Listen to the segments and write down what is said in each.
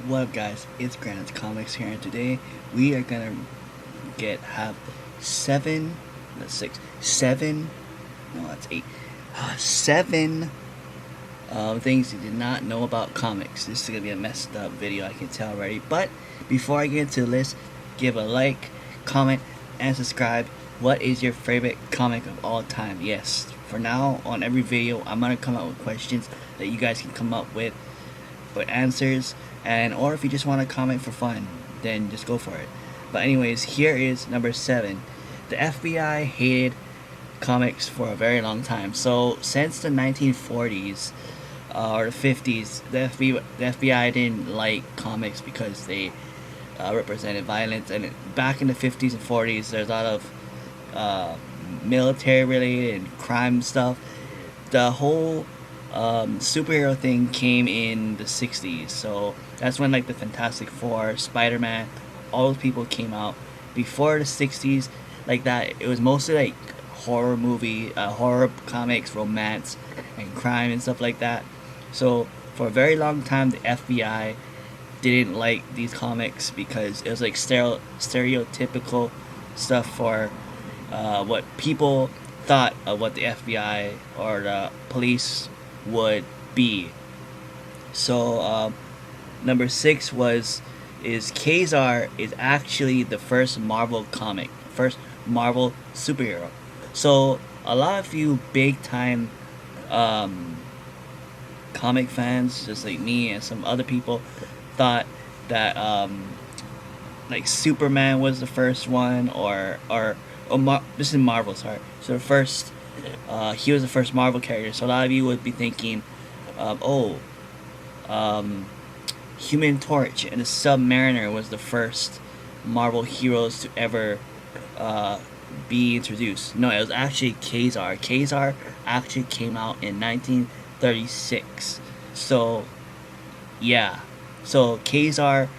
What up, guys? It's Granite Comics here, and today we are gonna have seven, that's six, seven, no, that's eight, seven things you did not know about comics. This is gonna be a messed up video, I can tell already. But before I get into the list, give a like, comment, and subscribe. What is your favorite comic of all time? Yes, for now, on every video, I'm gonna come up with questions that you guys can come up with answers, and or if you just want to comment for fun, then just go for it. But anyways, here is number 7. The FBI hated comics for a very long time. So since the 1940s or the 50s, the FBI didn't like comics because they represented violence. And back in the 50s and 40s, there's a lot of military related and crime stuff. The whole superhero thing came in the 60s, so that's when like the Fantastic Four, Spider-Man, all those people came out. Before the 60s, like that, it was mostly like horror comics, romance, and crime and stuff like that. So for a very long time, the FBI didn't like these comics because it was like stereotypical stuff for what people thought of what the FBI or the police would be. So number 6 is Kazar is actually the first Marvel comic, first Marvel superhero. So a lot of you big time comic fans, just like me and some other people, thought that like Superman was the first one, this is Marvel, sorry. So the first, he was the first Marvel character. So a lot of you would be thinking, Human Torch and the Submariner was the first Marvel heroes to ever be introduced. No, it was actually Kazar. Kazar actually came out in 1936. So, yeah. So Kazar,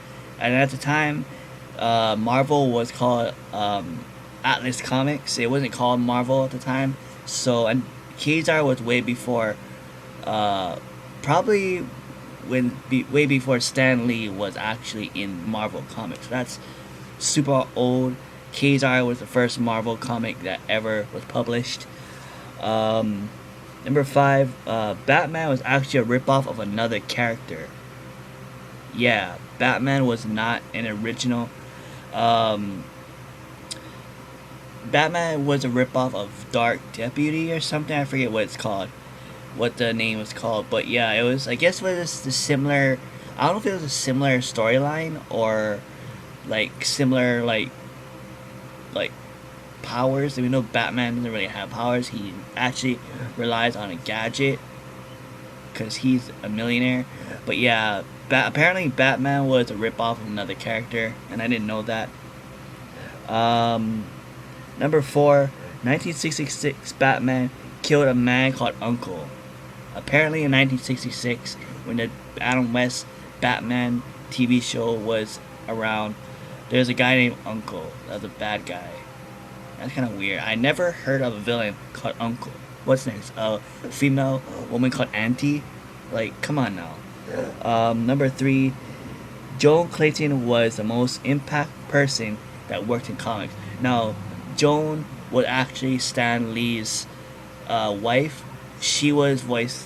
and at the time, Marvel was called Atlas Comics. It wasn't called Marvel at the time. So, and Kazar was way before, probably way before Stan Lee was actually in Marvel Comics. That's super old. Kazar was the first Marvel comic that ever was published. Number 5, Batman was actually a ripoff of another character. Yeah, Batman was not an original. Batman was a ripoff of Dark Deputy or something. I forget what the name was called. But yeah, it was. I guess it was the similar. I don't know if it was a similar storyline or like similar like powers. We know Batman doesn't really have powers. He actually relies on a gadget because he's a millionaire. But yeah, apparently Batman was a ripoff of another character, and I didn't know that. Number 4, 1966, Batman killed a man called Uncle. Apparently in 1966, when the Adam West Batman TV show was around, there's a guy named Uncle. That was a bad guy. That's kind of weird. I never heard of a villain called Uncle. What's next? A female woman called Auntie? Like, come on now. Number 3, Joan Clayton was the most impact person that worked in comics. Now, Joan was actually Stan Lee's wife. She was voiced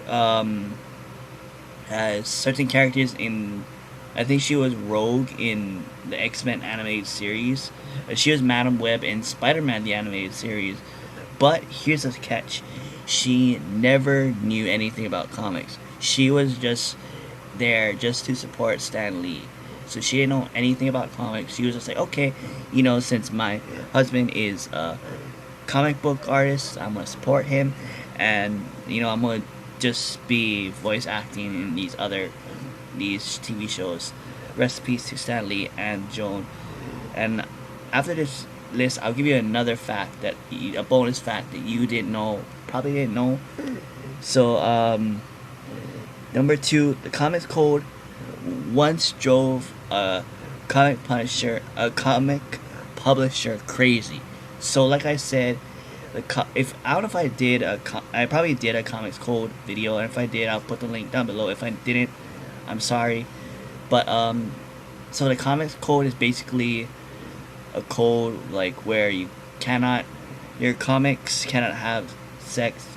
as certain characters in. I think she was Rogue in the X-Men animated series. She was Madam Web in Spider-Man the animated series. But here's the catch: she never knew anything about comics. She was just there just to support Stan Lee. So she didn't know anything about comics. She was just like, okay, since my husband is a comic book artist, I'm gonna support him, and I'm gonna just be voice acting in these TV shows. Rest in peace to Stan Lee and Joan. And after this list, I'll give you another fact a bonus fact that you probably didn't know. So number 2, the Comics Code once drove a comic publisher crazy. So like I said, if I don't know if I probably did a Comics Code video, and if I did, I'll put the link down below. If I didn't, I'm sorry. But so the comics code is basically a code like where you cannot, your comics cannot have sex,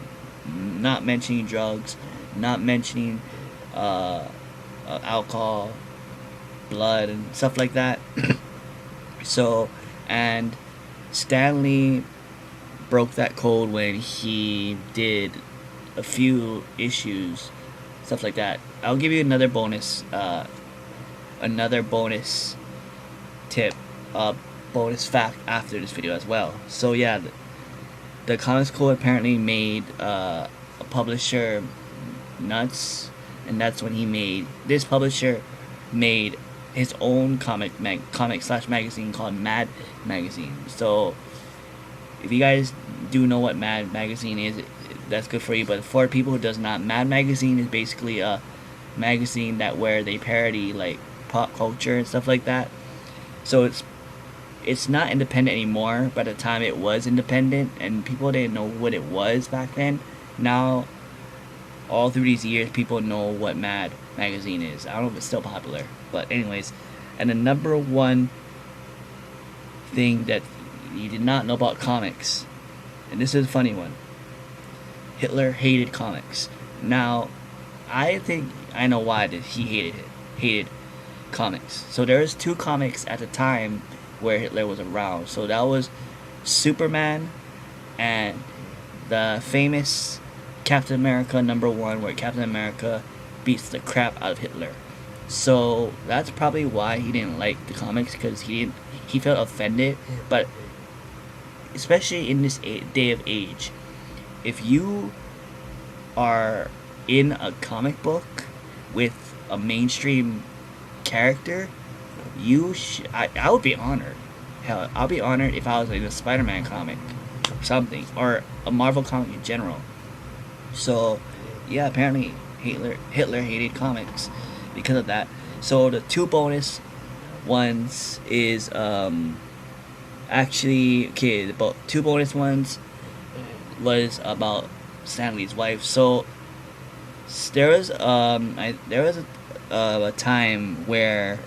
not mentioning drugs, not mentioning uh, alcohol, blood, and stuff like that. So, and Stanley broke that code when he did a few issues, stuff like that. I'll give you another bonus tip, bonus fact after this video as well. So yeah, the Comics Code apparently made a publisher nuts, and that's when he made, this publisher made his own comic slash magazine called Mad Magazine. So if you guys do know what Mad Magazine is, that's good for you. But for people who does not, Mad Magazine is basically a magazine that where they parody like pop culture and stuff like that. So it's not independent anymore. By the time it was independent, and people didn't know what it was back then. Now, all through these years, people know what Mad Magazine is. I don't know if it's still popular, but anyways. And the number one thing that you did not know about comics, and this is a funny one, Hitler hated comics. Now, I think I know why that he hated comics. So there was two comics at the time where Hitler was around. So that was Superman and the famous Captain America #1, where Captain America beats the crap out of Hitler. So that's probably why he didn't like the comics, because he felt offended. But especially in this day of age, if you are in a comic book with a mainstream character, I would be honored. Hell, I'll be honored if I was in a Spider-Man comic or something, or a Marvel comic in general. So yeah, apparently Hitler hated comics because of that. So the two bonus ones is actually, okay, the two bonus ones was about Stanley's wife. So there was a time where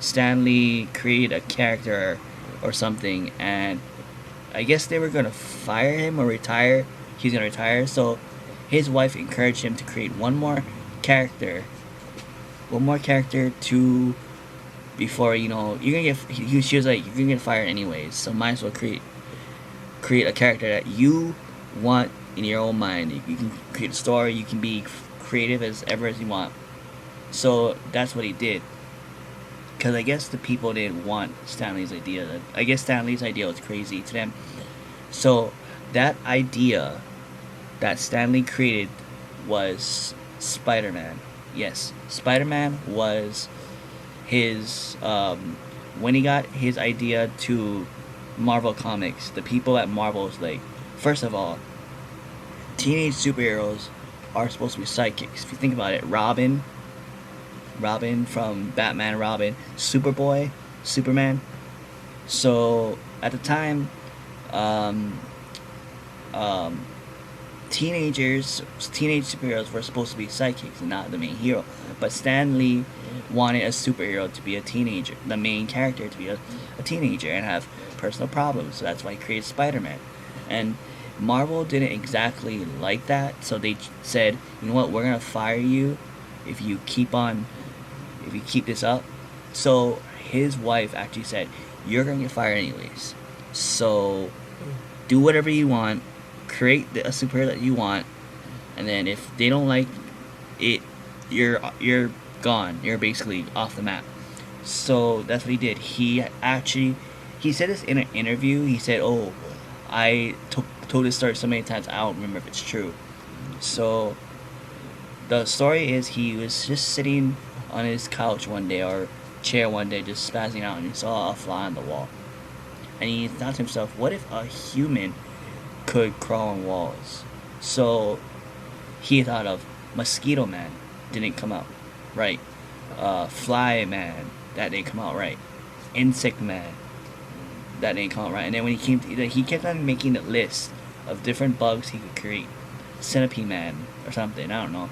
Stanley created a character or something, and I guess they were gonna fire him or retire. He's gonna retire, so his wife encouraged him to create one more character to, before, you know, you're gonna get, she was like, you're gonna get fired anyways, so might as well create a character that you want in your own mind. You can create a story, you can be creative as ever as you want. So that's what he did, because I guess the people didn't want Stanley's idea. I guess Stanley's idea was crazy to them. So that idea that Stanley created was Spider-Man. Yes, Spider-Man was his, when he got his idea to Marvel Comics, the people at Marvel was like, first of all, teenage superheroes are supposed to be psychics. If you think about it, Robin from Batman, Robin, Superboy, Superman. So at the time, teenage superheroes were supposed to be psychics and not the main hero. But Stan Lee wanted a superhero to be a teenager, the main character to be a teenager and have personal problems. So that's why he created Spider-Man. And Marvel didn't exactly like that, so they said, you know what, we're gonna fire you if you keep this up. So his wife actually said, you're gonna get fired anyways, so do whatever you want, create a superhero that you want, and then if they don't like it, you're gone, you're basically off the map. So that's what he did. He said this in an interview. He said, oh, I told this story so many times I don't remember if it's true. So the story is, he was just sitting on his couch one day, or chair one day, just spazzing out, and he saw a fly on the wall. And he thought to himself, what if a human could crawl on walls? So he thought of Mosquito Man, didn't come out right. Fly Man, that didn't come out right. Insect Man, that didn't come out right. And then when he kept on making a list of different bugs he could create. Centipede Man or something, I don't know.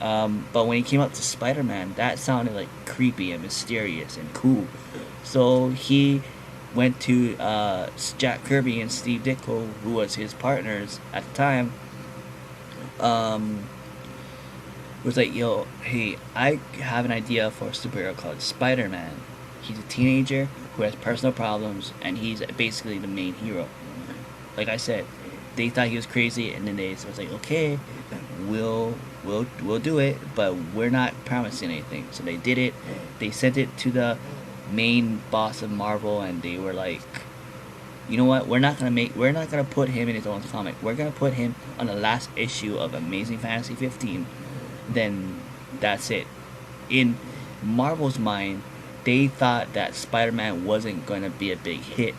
But when he came up to Spider-Man, that sounded like creepy and mysterious and cool. So he went to Jack Kirby and Steve Ditko, who was his partners at the time. Um, was like, yo, hey, I have an idea for a superhero called Spider-Man. He's a teenager who has personal problems, and he's basically the main hero. Like I said, they thought he was crazy, and then they was like, okay, we'll do it, but we're not promising anything. So they did it. They sent it to the main boss of Marvel, and they were like, you know what? We're not gonna put him in his own comic. We're gonna put him on the last issue of Amazing Fantasy 15. Then that's it. In Marvel's mind, they thought that Spider-Man wasn't gonna be a big hit,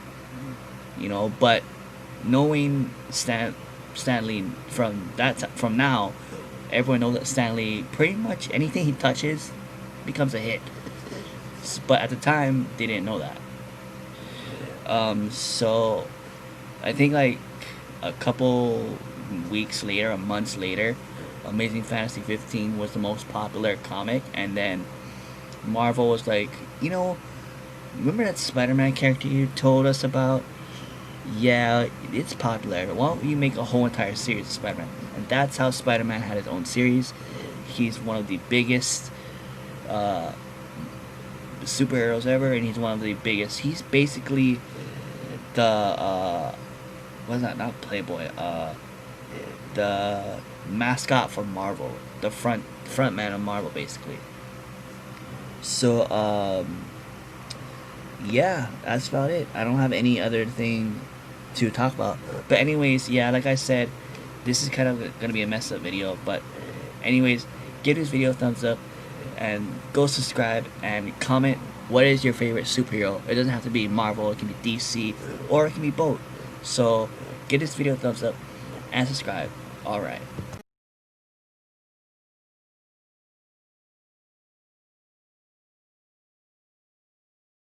but knowing Stanley from now, everyone knows that Stanley pretty much anything he touches becomes a hit. But at the time, they didn't know that. So I think like a couple weeks later, or months later, Amazing Fantasy 15 was the most popular comic, and then Marvel was like, remember that Spider-Man character you told us about? Yeah, it's popular. Why don't you make a whole entire series of Spider-Man? And that's how Spider-Man had his own series. He's one of the biggest uh, superheroes ever, and he's one of the biggest. He's basically the what's that? Not Playboy. The mascot for Marvel, the front man of Marvel, basically. So yeah, that's about it. I don't have any other thing to talk about. But anyways, yeah, like I said, this is kind of gonna be a mess up video. But anyways, give this video a thumbs up and go subscribe and comment what is your favorite superhero. It doesn't have to be Marvel, it can be DC, or it can be both. So give this video a thumbs up and subscribe. Alright.